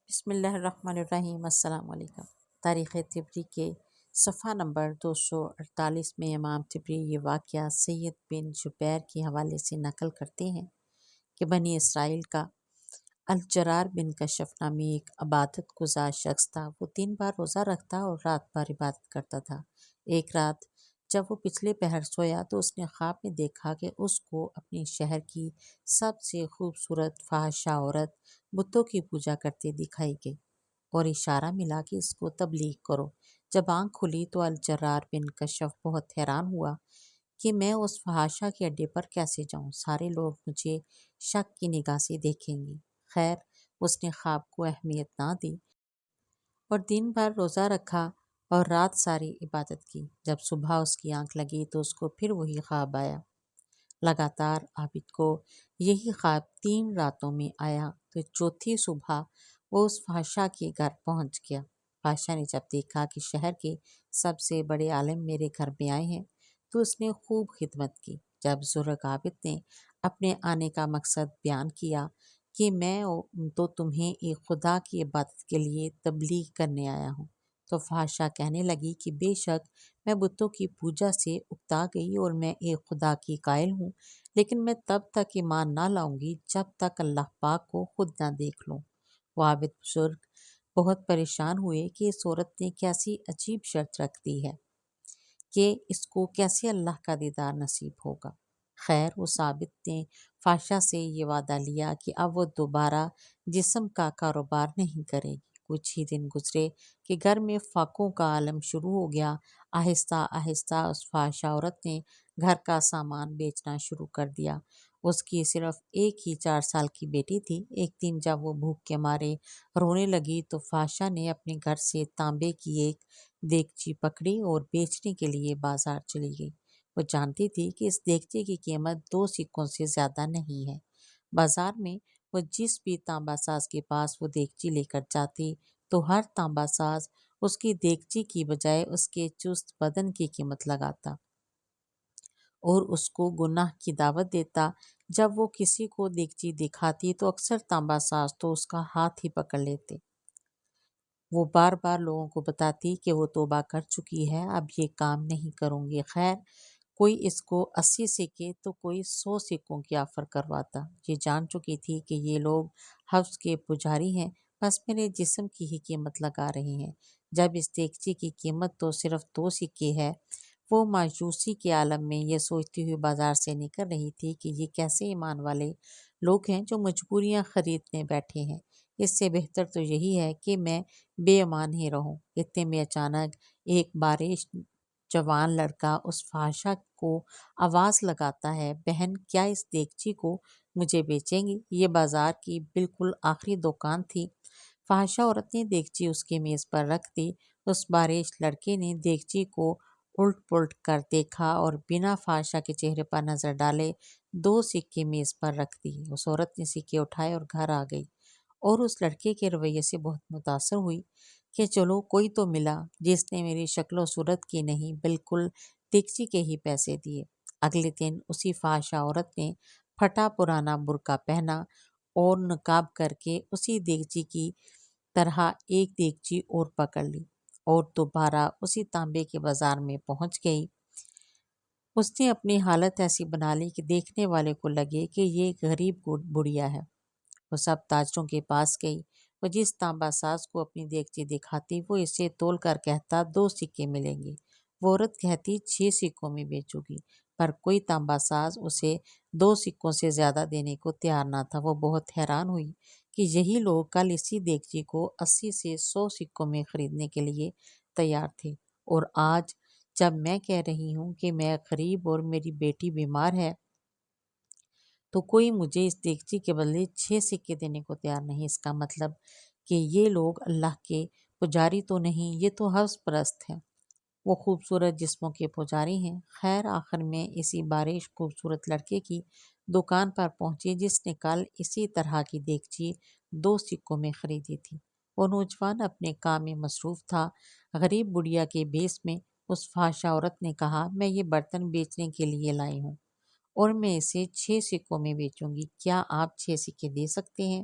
بسم اللہ الرحمن الرحیم۔ السلام علیکم۔ تاریخ طبری کے صفحہ نمبر 248 میں امام طبری یہ واقعہ سید بن جبیر کے حوالے سے نقل کرتے ہیں کہ بنی اسرائیل کا الجرار بن کشف نامی ایک عبادت گزار شخص تھا۔ وہ 3 بار روزہ رکھتا اور رات بھر عبادت کرتا تھا۔ ایک رات جب وہ پچھلے پہر سویا تو اس نے خواب میں دیکھا کہ اس کو اپنے شہر کی سب سے خوبصورت فاحشہ عورت بتوں کی پوجا کرتے دکھائی گئی اور اشارہ ملا کہ اس کو تبلیغ کرو۔ جب آنکھ کھلی تو الجرار بن کشف بہت حیران ہوا کہ میں اس فحاشہ کے اڈے پر کیسے جاؤں، سارے لوگ مجھے شک کی نگاہ سے دیکھیں گے۔ خیر، اس نے خواب کو اہمیت نہ دی اور دن بھر روزہ رکھا اور رات ساری عبادت کی۔ جب صبح اس کی آنکھ لگی تو اس کو پھر وہی خواب آیا۔ لگاتار عابد کو یہی خواب 3 راتوں میں آیا تو چوتھی صبح وہ اس فحاشہ کے گھر پہنچ گیا۔ فحاشہ نے جب دیکھا کہ شہر کے سب سے بڑے عالم میرے گھر میں آئے ہیں تو اس نے خوب خدمت کی۔ جب بزرگ عابد نے اپنے آنے کا مقصد بیان کیا کہ میں تو تمہیں ایک خدا کی عبادت کے لیے تبلیغ کرنے آیا ہوں، تو فحاشہ کہنے لگی کہ بے شک میں بتوں کی پوجا سے اکتا گئی اور میں ایک خدا کی قائل ہوں، لیکن میں تب تک ایمان نہ لاؤں گی جب تک اللہ پاک کو خود نہ دیکھ لوں۔ وہ عابد بزرگ بہت پریشان ہوئے کہ اس عورت نے کیسی عجیب شرط رکھ دی ہے کہ اس کو کیسے اللہ کا دیدار نصیب ہوگا۔ خیر، اس عابد نے فحاشہ سے یہ وعدہ لیا کہ اب وہ دوبارہ جسم کا کاروبار نہیں کرے گی۔ کچھ ہی دن گزرے کہ گھر میں فاقوں کا عالم شروع ہو گیا۔ آہستہ آہستہ اس فحاشہ عورت نے گھر کا سامان بیچنا شروع کر دیا۔ اس کی صرف ایک ہی 4 سال کی بیٹی تھی۔ ایک دن جب وہ بھوک کے مارے رونے لگی تو فحاشہ نے اپنے گھر سے تانبے کی ایک دیگچی پکڑی اور بیچنے کے لیے بازار چلی گئی۔ وہ جانتی تھی کہ اس دیگچی کی قیمت 2 سکوں سے زیادہ نہیں ہے۔ بازار میں وہ جس بھی تانبا ساز کے پاس وہ دیگچی لے کر جاتی تو ہر تانبا ساز اس کی دیگچی کی بجائے اس کے چست بدن کی قیمت لگاتا اور اس کو گناہ کی دعوت دیتا۔ جب وہ کسی کو دیگچی دکھاتی تو اکثر تانبا ساز تو اس کا ہاتھ ہی پکڑ لیتے۔ وہ بار بار لوگوں کو بتاتی کہ وہ توبہ کر چکی ہے، اب یہ کام نہیں کروں گی۔ خیر، کوئی اس کو 80 سکے تو کوئی 100 سکوں کی آفر کرواتا۔ یہ جان چکی تھی کہ یہ لوگ حوض کے پجاری ہیں، بس میرے جسم کی ہی قیمت لگا رہے ہیں۔ جب اس دیگچی کی قیمت تو صرف 2 سکے ہے، وہ مایوسی کے عالم میں یہ سوچتی ہوئی بازار سے نکل رہی تھی کہ یہ کیسے ایمان والے لوگ ہیں جو مجبوریاں خریدنے بیٹھے ہیں۔ اس سے بہتر تو یہی ہے کہ میں بے ایمان ہی رہوں۔ اتنے میں اچانک ایک بارش جوان لڑکا اس فحاشہ کو آواز لگاتا ہے، بہن کیا اس دیگچی کو مجھے بیچیں گی؟ یہ بازار کی بالکل آخری دکان تھی۔ فحاشہ عورت نے دیگچی اس کی میز پر رکھ دی۔ اس بارش لڑکے نے دیگچی کو الٹ پلٹ کر دیکھا اور بنا فحاشہ کے چہرے پر نظر ڈالے 2 سکے میز پر رکھ دی۔ اس عورت نے سکے اٹھائے اور گھر آ گئی اور اس لڑکے کے رویے سے بہت متاثر ہوئی کہ چلو کوئی تو ملا جس نے میری شکل و صورت کی نہیں بالکل دیگچی کے ہی پیسے دیے۔ اگلے دن اسی فحاشہ عورت نے پھٹا پرانا برقع پہنا اور نقاب کر کے اسی دیگچی کی طرح ایک دیگچی اور پکڑ لی اور دوبارہ اسی تانبے کے بازار میں پہنچ گئی۔ اس نے اپنی حالت ایسی بنا لی کہ دیکھنے والے کو لگے کہ یہ ایک غریب بڑھیا ہے۔ وہ سب تاجروں کے پاس گئی۔ وہ جس تانبا ساز کو اپنی دیگچی دکھاتی وہ اسے تول کر کہتا 2 سکے ملیں گے۔ وہ عورت کہتی 6 سکوں میں بیچوں گی، پر کوئی تانبا ساز اسے 2 سکوں سے زیادہ دینے کو تیار نہ تھا۔ وہ بہت حیران ہوئی کہ یہی لوگ کل اسی دیگچی کو 80 سے 100 سکوں میں خریدنے کے لیے تیار تھے، اور آج جب میں کہہ رہی ہوں کہ میں غریب اور میری بیٹی بیمار ہے تو کوئی مجھے اس دیگچی کے بدلے 6 سکے دینے کو تیار نہیں۔ اس کا مطلب کہ یہ لوگ اللہ کے پجاری تو نہیں، یہ تو حوض پرست ہیں، وہ خوبصورت جسموں کے پجاری ہیں۔ خیر، آخر میں اسی بارش خوبصورت لڑکے کی دکان پر پہنچی جس نے کل اسی طرح کی دیگچی 2 سکوں میں خریدی تھی۔ وہ نوجوان اپنے کام میں مصروف تھا۔ غریب بڑھیا کے بھیس میں اس فحاشہ عورت نے کہا، میں یہ برتن بیچنے کے لیے لائی ہوں اور میں اسے 6 سکوں میں بیچوں گی، کیا آپ 6 سکے دے سکتے ہیں؟